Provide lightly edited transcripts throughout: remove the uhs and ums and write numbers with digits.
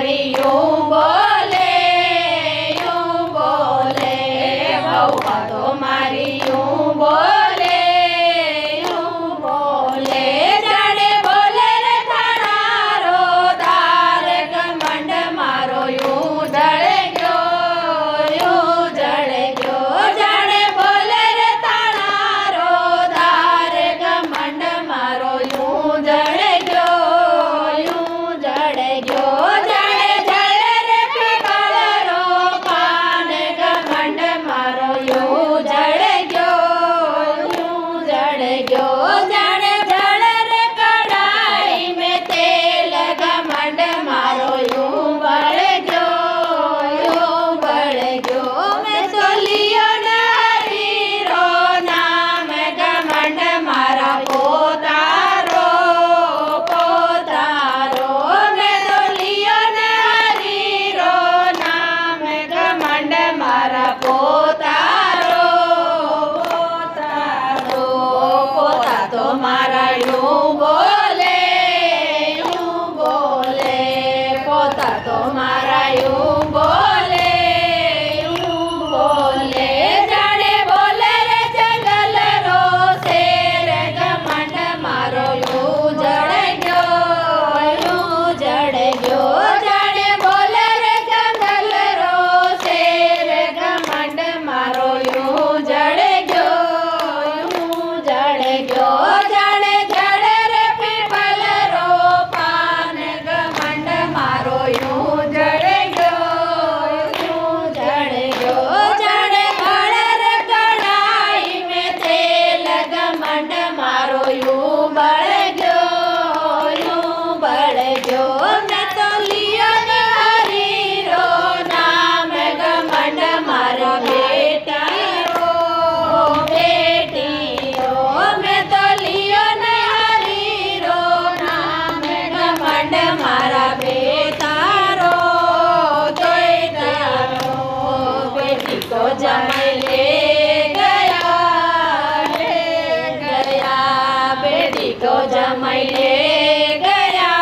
મારી यूं बोले वहुआ तो मारी यूं बोले जाने बोले रे थाणारो दार घमंड मारो यूं जड़ गयो जाने बोले रे थाणारो दार घमंड मारो यूं जड़ गयो जाने जड़ रे पीपळरो पान घमंड मारो यूं जड़ गयो जाने जड़ रे कढ़ाई में तेल घमंड मारो यूं बढ़ गयो मैं तो लियो नारीरो नाम घमंड मारा पोतारो मैं तो लियो नारीरो नाम घमंड मारा पोतारो पोता तो मारा यूं बोले पोता तो मारा यूं बोले जाने बोले रे जंगल रो शेर घमंड मारो यूं जड़ गयो जाने बोले रे जंगल रो शेर घमंड मारो यूं जड़ गयो जाने जड़ रे पीपल रो पान घमंड मारो यूं जड़ गयो जाने बड़ रे कढ़ाई में तेल घमंड मारो यूं बढ़ गयो मैं तो लियो नारीरो नाम घमंड मारो बेटियो मैं तो लियो नारीरो नाम घमंड मारा बेतारो बेटी को जमाई ले गया बेटी को जमाई ले गया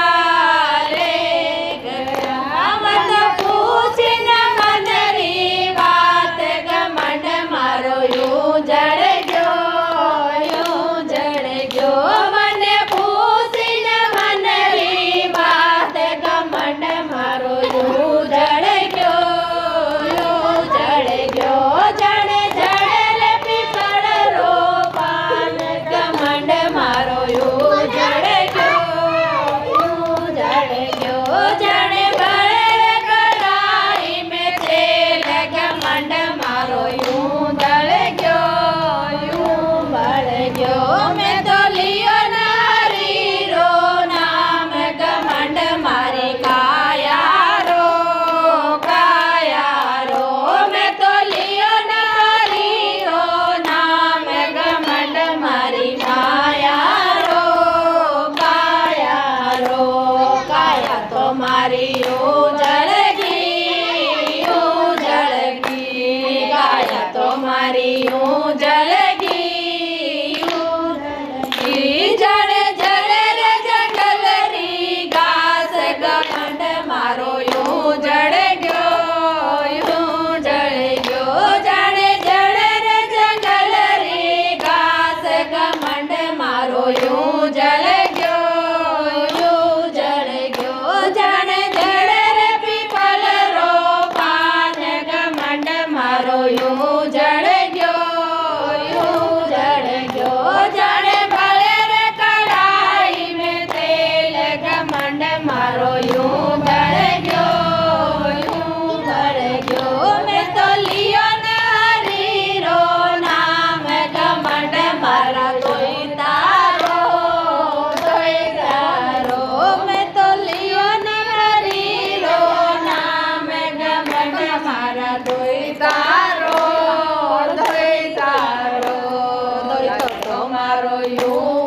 मत पूछ न मनरी बात घमंड मारो यूं जड़ गयो मने पूछ न मनरी बात घमंड मारो यूं जड़ गयो जाने जड़ रे पीपळ रो पान घमंड मारो यूं जड़ गयो जाने बड़े रे कढ़ाई में तेल घमंड मारो यूं जड़ गयो मैं तो लियो नारीरो नाम घमंड मारी काया रो मैं तो लियो नारीरो नाम घमंड मारी काया तो मारी यूं जड़गी काया तो मारी यूं जड़गी जाने जड़ रे जंगल री घास घमंड मारो यूं जड़ गयो जाने जड़ रे जंगल री घास घमंड मारो यूं जड़ गयो जाने जड़ रे पीपल रो पान घमंड मारो यूं जड़ गयो जाने बड़े रे कढ़ाई में तेल घमंड मारो यूं जड़ गयो मैं तो लियो नारीरो नाम घमंड मारा तारो मैं तो लियो नारीरो नाम घमंड मारा तारो तो मारो यूं